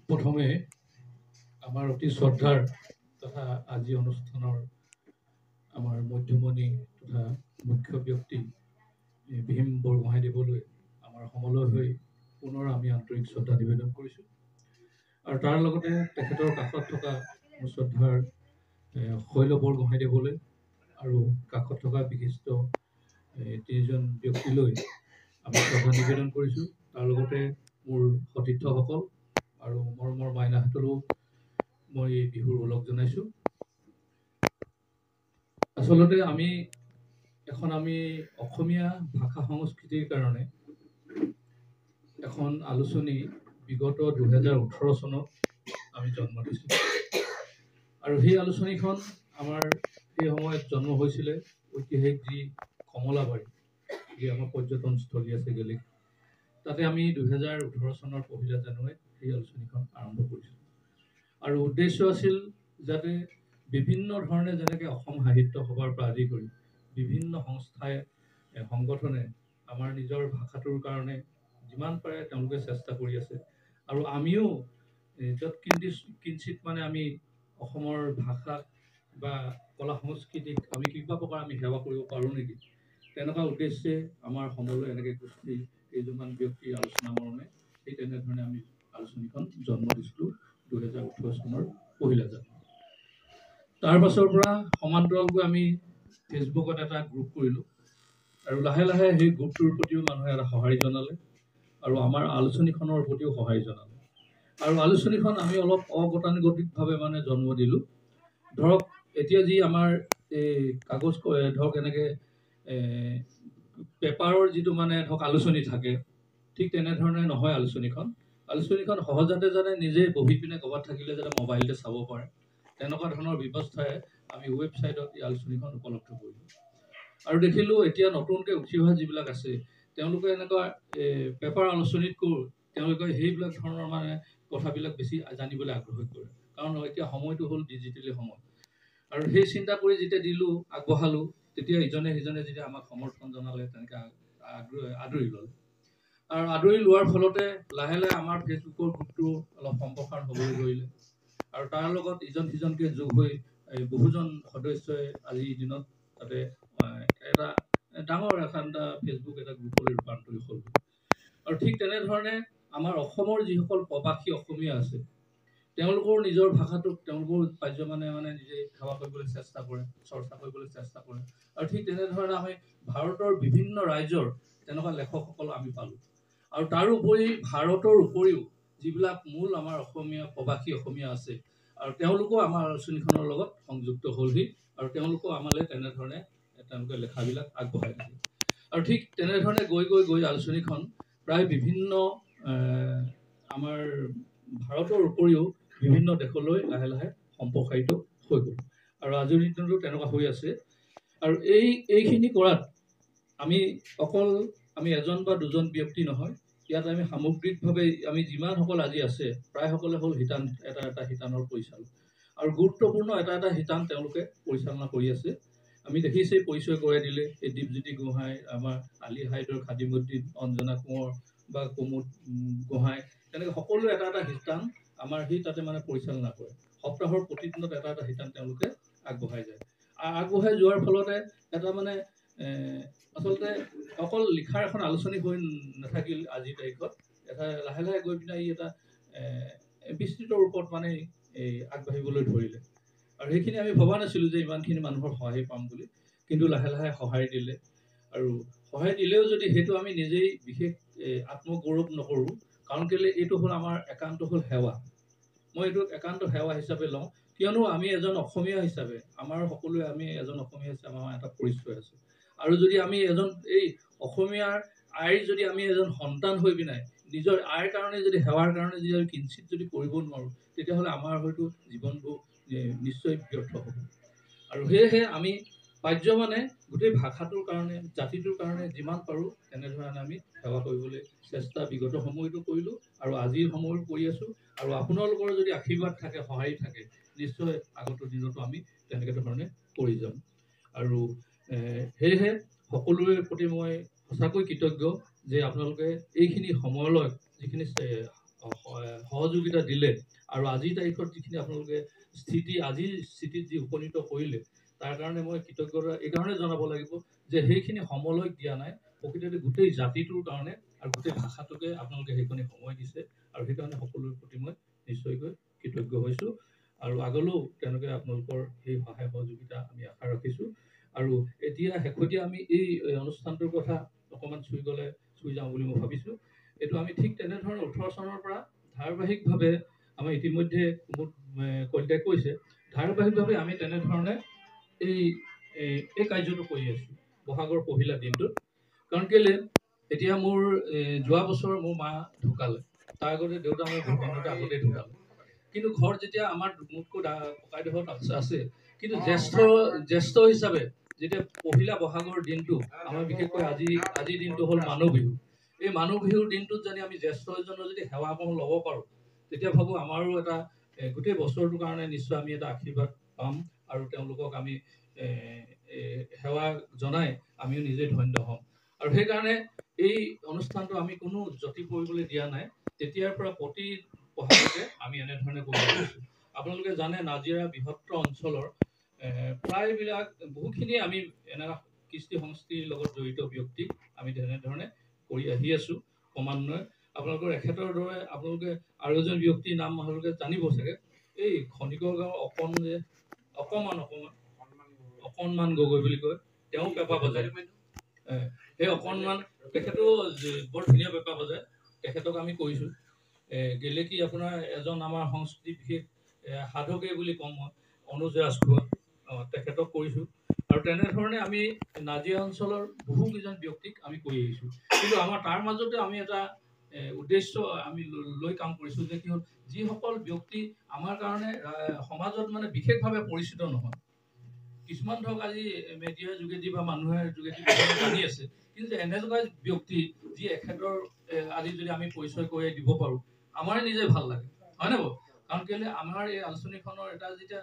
প্ৰথমে আমাৰ অতি শ্ৰদ্ধাৰ তথা আজি অনুষ্ঠানৰ আমাৰ মধ্যমণি তথা মুখ্য ব্যক্তি ভীম বৰগোহাঁইদেৱলৈ আমাৰ সমলৈ হৈ পুনৰ আমি আন্তৰিক শ্ৰদ্ধা নিবেদন কৰিছোঁ। আৰু তাৰ লগতে তেখেতৰ কাষত থকা মোৰ শ্ৰদ্ধাৰ শৈল বৰগোহাঁইদেৱলৈ আৰু কাষত থকা বিশিষ্ট তিনিজন ব্যক্তিলৈ আমি শ্ৰদ্ধা নিবেদন কৰিছোঁ। তাৰ লগতে মোৰ সতীৰ্থসকল আৰু মৰমৰ মাইনাহঁতলৈও মই এই বিহুৰ ওলগ জনাইছোঁ। আচলতে আমি অসমীয়া ভাষা সংস্কৃতিৰ কাৰণে এখন আলোচনী বিগত 2018 চনত আমি জন্ম দিছিলোঁ। আৰু সেই আলোচনীখন আমাৰ সেই সময়ত জন্ম হৈছিলে ঐতিহাসিক যি কমলাবাৰী, যি আমাৰ পৰ্যটনস্থলী আছে গেলেকী, তাতে আমি 2018 চনৰ 1 জানুৱাৰীত সেই আলোচনীখন আৰম্ভ কৰিছিলোঁ। আৰু উদ্দেশ্য আছিল যাতে বিভিন্ন ধৰণে যেনেকৈ অসম সাহিত্য সভাৰ পৰা আদি কৰি বিভিন্ন সংস্থাই সংগঠনে আমাৰ নিজৰ ভাষাটোৰ কাৰণে যিমান পাৰে তেওঁলোকে চেষ্টা কৰি আছে। আৰু আমিও য'ত কিঞ্চিত মানে আমি অসমৰ ভাষাক বা কলা সংস্কৃতিক আমি কিবা প্ৰকাৰ আমি সেৱা কৰিব পাৰোঁ নেকি, তেনেকুৱা উদ্দেশ্যে আমাৰ সমলৈ এনেকৈ গোষ্ঠী কেইজনমান ব্যক্তিৰ আলোচনা মৰ্মে সেই তেনেধৰণে আমি আলোচনীখন জন্ম দিছিলোঁ 2018 চনৰ 1 জানুৱাৰী। তাৰ পাছৰ পৰা সমান্তৰালকৈ আমি ফেচবুকত এটা গ্ৰুপ কৰিলোঁ আৰু লাহে লাহে সেই গ্ৰুপটোৰ প্ৰতিও মানুহে এটা সঁহাৰি জনালে আৰু আমাৰ আলোচনীখনৰ প্ৰতিও সঁহাৰি জনালে। আৰু আলোচনীখন আমি অলপ অগতানুগতিকভাৱে মানে জন্ম দিলোঁ। ধৰক এতিয়া যি আমাৰ এই কাগজ ধৰক এনেকৈ পেপাৰৰ যিটো মানে ধৰক আলোচনী থাকে, ঠিক তেনেধৰণে নহয় আলোচনীখন সহজতে যাতে নিজে বহি পিনে ক'ৰবাত থাকিলে যাতে মোবাইলতে চাব পাৰে, তেনেকুৱা ধৰণৰ ব্যৱস্থাৰে আমি ৱেবছাইটত এই আলোচনীখন উপলব্ধ কৰিলোঁ। আৰু দেখিলোঁ এতিয়া নতুনকৈ উঠি অহা যিবিলাক আছে তেওঁলোকে এনেকুৱা পেপাৰ আলোচনীতকৈ তেওঁলোকে সেইবিলাক ধৰণৰ মানে কথাবিলাক বেছি জানিবলৈ আগ্ৰহ কৰে, কাৰণ এতিয়া সময়টো হ'ল ডিজিটেলি সময়। আৰু সেই চিন্তা কৰি যেতিয়া দিলোঁ, আগবঢ়ালোঁ, তেতিয়া ইজনে সিজনে যেতিয়া আমাক সমৰ্থন জনালে তেনেকৈ আদৰি ল'লে। আৰু আদৰি লোৱাৰ ফলতে লাহে লাহে আমাৰ ফেচবুকৰ গ্ৰুপটো অলপ সম্প্ৰসাৰণ হ'বলৈ ধৰিলে। আৰু তাৰ লগত ইজন সিজনকৈ যোগ হৈ বহুজন সদস্যই আজিৰ দিনত তাতে এটা ডাঙৰ এখন ফেচবুক এটা গ্ৰুপলৈ ৰূপান্তৰিত হ'ল। আৰু ঠিক তেনেধৰণে আমাৰ অসমৰ যিসকল প্ৰবাসী অসমীয়া আছে তেওঁলোকৰ নিজৰ ভাষাটোক তেওঁলোকৰ পাৰ্যমানে মানে নিজে সেৱা কৰিবলৈ চেষ্টা কৰে, চৰ্চা কৰিবলৈ চেষ্টা কৰে। আৰু ঠিক তেনেধৰণে আমি ভাৰতৰ বিভিন্ন ৰাজ্যৰ তেনেকুৱা লেখকসকল আমি পালোঁ। আৰু তাৰোপৰি ভাৰতৰ উপৰিও যিবিলাক মূল আমাৰ অসমীয়া প্ৰবাসী অসমীয়া আছে আৰু তেওঁলোকেও আমাৰ আলোচনীখনৰ লগত সংযুক্ত হ'লহি আৰু তেওঁলোকেও আমালৈ তেনেধৰণে তেওঁলোকে লেখাবিলাক আগবঢ়াই দিলে। আৰু ঠিক তেনেধৰণে গৈ আলোচনীখন প্ৰায় বিভিন্ন আমাৰ ভাৰতৰ উপৰিও বিভিন্ন দেশলৈ লাহে লাহে সম্প্ৰসাৰিত হৈ গ'ল। আৰু আজিৰ দিনতো তেনেকুৱা হৈ আছে। আৰু এইখিনি কৰাত আমি অকল এজন বা দুজন ব্যক্তি নহয়, ইয়াত আমি সামগ্ৰিকভাৱে আমি যিমানসকল আজি আছে প্ৰায়সকলে হ'ল এটা শিতানৰ পৰিচালক। আৰু গুৰুত্বপূৰ্ণ এটা শিতান তেওঁলোকে পৰিচালনা কৰি আছে। আমি দেখিছেই পৰিচয় কৰাই দিলে এই দীপজ্যোতি গোহাঁই, আমাৰ আলি হাইদৰ খাদিমুদ্দিন, অঞ্জনা কোঁৱৰ বা কুমুদ গোহাঁই, তেনেকৈ সকলোৱে এটা শিতান আমাৰ সেই তাতে মানে পৰিচালনা কৰে। সপ্তাহৰ প্ৰতিদিনত এটা শিতান তেওঁলোকে আগবঢ়াই যায়। আগবঢ়াই যোৱাৰ ফলতে এটা মানে আচলতে অকল লিখাৰ এখন আলোচনী হৈ নাথাকিল আজিৰ তাৰিখত, এটা লাহে লাহে গৈ পিনে ই এটা বিস্তৃত ৰূপত মানে আগবাঢ়িবলৈ ধৰিলে। আৰু সেইখিনি আমি ভবা নাছিলোঁ যে ইমানখিনি মানুহৰ সহায় পাম বুলি, কিন্তু লাহে লাহে সহায় দিলে। আৰু সহায় দিলেও যদি সেইটো আমি নিজেই বিশেষ আত্মগৌৰৱ নকৰোঁ, কাৰণ কেলৈ এইটো হ'ল আমাৰ একান্ত হ'ল সেৱা। মই এইটোক একান্ত সেৱা হিচাপে লওঁ, কিয়নো আমি এজন অসমীয়া হিচাপে আমাৰ এজন অসমীয়া হিচাপে আমাৰ এটা পৰিচয় আছে। আৰু যদি আমি এই অসমীয়াৰ আইৰ যদি আমি এজন সন্তান হৈ পিনে নিজৰ আইৰ কাৰণে যদি সেৱাৰ কাৰণে যদি আমি কিঞ্চিত যদি কৰিব নোৱাৰোঁ, তেতিয়াহ'লে আমাৰ হয়তো জীৱনবোৰ নিশ্চয় ব্যৰ্থ হ'ব। আৰু সেয়েহে আমি পাৰ্যমানে গোটেই ভাষাটোৰ কাৰণে, জাতিটোৰ কাৰণে যিমান পাৰোঁ তেনেধৰণে আমি সেৱা কৰিবলৈ চেষ্টা বিগত সময়তো কৰিলোঁ আৰু আজিৰ সময়ত কৰি আছোঁ। আৰু আপোনালোকৰ যদি আশীৰ্বাদ থাকে, সঁহাৰি থাকে, নিশ্চয় আগত দিনতো আমি তেনেকৈ ধৰণে কৰি যাম। আৰু সেয়েহে সকলোৰে প্ৰতি মই সঁচাকৈ কৃতজ্ঞ যে আপোনালোকে এইখিনি সময়লৈ যিখিনি সহযোগিতা দিলে আৰু আজিৰ তাৰিখত যিখিনি আপোনালোকে আজিৰ স্থিতিত যি উপনীত কৰিলে তাৰ কাৰণে মই কৃতজ্ঞতা এইকাৰণে জনাব লাগিব যে সেইখিনি সময়লৈ দিয়া নাই, প্ৰকৃততে গোটেই জাতিটোৰ কাৰণে আৰু গোটেই ভাষাটোকে আপোনালোকে সেইখিনি সময় দিছে আৰু সেইকাৰণে সকলোৰে প্ৰতি মই নিশ্চয়কৈ কৃতজ্ঞ হৈছোঁ আৰু আগলৈও তেওঁলোকে আপোনালোকৰ সেই সহায় সহযোগিতা আমি আশা ৰাখিছোঁ। আৰু এতিয়া শেহতীয়া আমি এই অনুষ্ঠানটোৰ কথা অকণমান চুই যাওঁ বুলি মই ভাবিছোঁ। এইটো আমি ঠিক তেনেধৰণে 18 চনৰ পৰা ধাৰাবাহিকভাৱে আমাৰ ইতিমধ্যে কলিতাই কৈছে, ধাৰাবাহিকভাৱে আমি তেনেধৰণে এই কাৰ্যটো কৰি আছোঁ বহাগৰ পহিলা দিনটোত। কাৰণ কেলে এতিয়া মোৰ যোৱা বছৰ মোৰ মা ঢুকালে, তাৰ আগতে দেউতা মোৰ ভূপেন্দ্ৰতে আগতেই ঢুকালে। কিন্তু ঘৰত যেতিয়া আমাৰ মোতকৈ ককাইদেউহঁত আছে, কিন্তু জ্যেষ্ঠ হিচাপে যেতিয়া পহিলা বহাগৰ দিনটো আমাৰ বিশেষকৈ আজিৰ দিনটো হ'ল মানুহ বিহু। এই মানুহ বিহুৰ দিনটোত যদি আমি জ্যেষ্ঠ এজনৰ যদি সেৱা অকণ ল'ব পাৰোঁ, তেতিয়া ভাবোঁ আমাৰো এটা গোটেই বছৰটোৰ কাৰণে নিশ্চয় আমি এটা আশীৰ্বাদ পাম আৰু তেওঁলোকক আমি সেৱা জনাই আমিও নিজে ধন্য হ'ম। আৰু সেইকাৰণে এই অনুষ্ঠানটো আমি কোনো জটি কৰিবলৈ দিয়া নাই। তেতিয়াৰ পৰা প্ৰতি বহাগতে আমি এনেধৰণে কৰি আহিছোঁ। আপোনালোকে জানে নাজিৰা বৃহত্তৰ অঞ্চলৰ প্ৰায়বিলাক বহুখিনি আমি এনেকুৱা কৃষ্টি সংস্কৃতিৰ লগত জড়িত ব্যক্তি আমি তেনেধৰণে কৰি আহি আছোঁ ক্ৰমান্বয়ে। আপোনালোকৰ এখেতৰ দৰে আপোনালোকে আৰু এজন ব্যক্তিৰ নাম আপোনালোকে জানিব চাগে, এই খনিকৰ গাঁৱৰ অকণমান গগৈ বুলি কয়, তেওঁ পেঁপা বজায়। সেই অকণমান তেখেতো বৰ ধুনীয়া পেঁপা বজায়, তেখেতক আমি কৰিছোঁ। গেলেকী আপোনাৰ এজন আমাৰ সংস্কৃতি বিশেষ সাধকে বুলি কওঁ মই, অনুজ ৰাজখোৱা, তেখেতক কৰিছোঁ। আৰু তেনেধৰণে আমি নাজিৰা অঞ্চলৰ বহুকেইজন ব্যক্তিক আমি কৰি আহিছোঁ। কিন্তু আমাৰ তাৰ মাজতে আমি এটা উদ্দেশ্য আমি লৈ কাম কৰিছোঁ যে কি হ'ল, যিসকল ব্যক্তি আমাৰ কাৰণে সমাজত মানে বিশেষভাৱে পৰিচিত নহয়, কিছুমান ধৰক আজি মেডিয়াৰ যোগেদি বা মানুহৰ যোগেদি জানি আছে, কিন্তু এনেকুৱা ব্যক্তি যি এখেতৰ আজি যদি আমি পৰিচয় কৰি দিব পাৰোঁ, আমাৰে নিজে ভাল লাগে, হয়নে বাৰু? কাৰণ কেলৈ আমাৰ এই আলোচনীখনৰ এটা যেতিয়া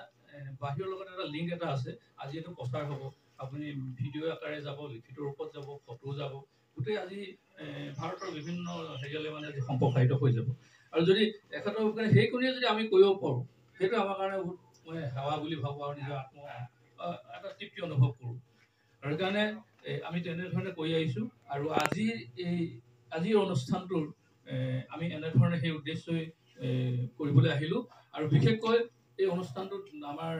বাহিৰৰ লগত এটা লিংক এটা আছে, আজি এইটো প্ৰচাৰ হ'ব, আপুনি ভিডিঅ' আকাৰে যাব, লিখিত ৰূপত যাব, ফটো যাব, গোটেই আজি ভাৰতৰ বিভিন্ন হেৰিয়ালে মানে সম্প্ৰসাৰিত হৈ যাব। আৰু যদি এখেতৰ সেইখিনিয়ে যদি আমি কৰিব পাৰোঁ, সেইটো আমাৰ কাৰণে বহুত মই সেৱা বুলি ভাবোঁ আৰু নিজৰ এটা তৃপ্তি অনুভৱ কৰোঁ। আৰু সেইকাৰণে আমি তেনেধৰণে কৰি আহিছোঁ। আৰু আজিৰ অনুষ্ঠানটোৰ আমি এনেধৰণে সেই উদ্দেশ্যই কৰিবলৈ আহিলোঁ। আৰু বিশেষকৈ এই অনুষ্ঠানটোত আমাৰ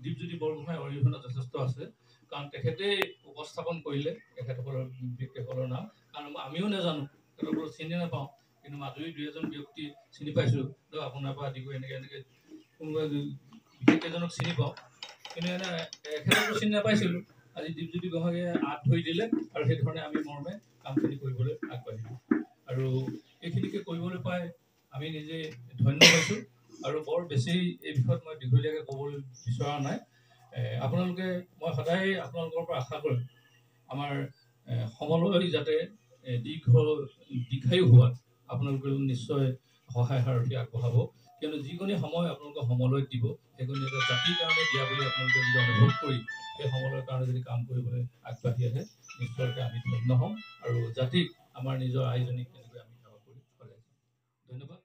দীপজ্যোতি বৰগোহাঁইৰ অৰিহণা যথেষ্ট আছে, কাৰণ তেখেতেই উপস্থাপন কৰিলে তেখেতসকলৰ ব্যক্তিসকলৰ নাম। কাৰণ আমিও নাজানো, তেখেতসকলক চিনি নাপাওঁ, কিন্তু মাজুলীৰ 2-এজন ব্যক্তি চিনি পাইছোঁ, আপোনাৰ পৰা আদি কৰি এনেকৈ কোনোবা বিশেষকেইজনক চিনি পাওঁ, কিন্তু এখেতকো চিনি নাপাইছিলোঁ। আজি দীপজ্যোতি গোহাঁইয়ে আঁত ধৰি দিলে আৰু সেইধৰণে আমি মৰ্মে কামখিনি কৰিবলৈ আগবাঢ়িলোঁ। আৰু এইখিনিকে কৰিবলৈ পাই আমি নিজে ধন্য হৈছোঁ। আৰু বৰ বেছি এই বিষয়ত মই দীঘলীয়াকৈ ক'বলৈ বিচৰা নাই। মই সদায় আপোনালোকৰ পৰা আশা কৰিম আমাৰ সমলয় যাতে দীৰ্ঘায়ু হোৱাত আপোনালোকে নিশ্চয় সহায় সাৰথি আগবঢ়াব। কিয়নো যিকোনো সময় আপোনালোকে সমলয়ত দিব, সেইকণ এটা জাতিৰ কাৰণে দিয়া বুলি আপোনালোকে যদি অনুভৱ কৰি সেই সময়ৰ কাৰণে যদি কাম কৰিবলৈ আগবাঢ়ি আহে, নিশ্চয়কৈ আমি ধন্য হ'ম আৰু জাতিক আমাৰ নিজৰ আইজনীক তেনেকৈ আমি সেৱা কৰি চলাই যাম। ধন্যবাদ।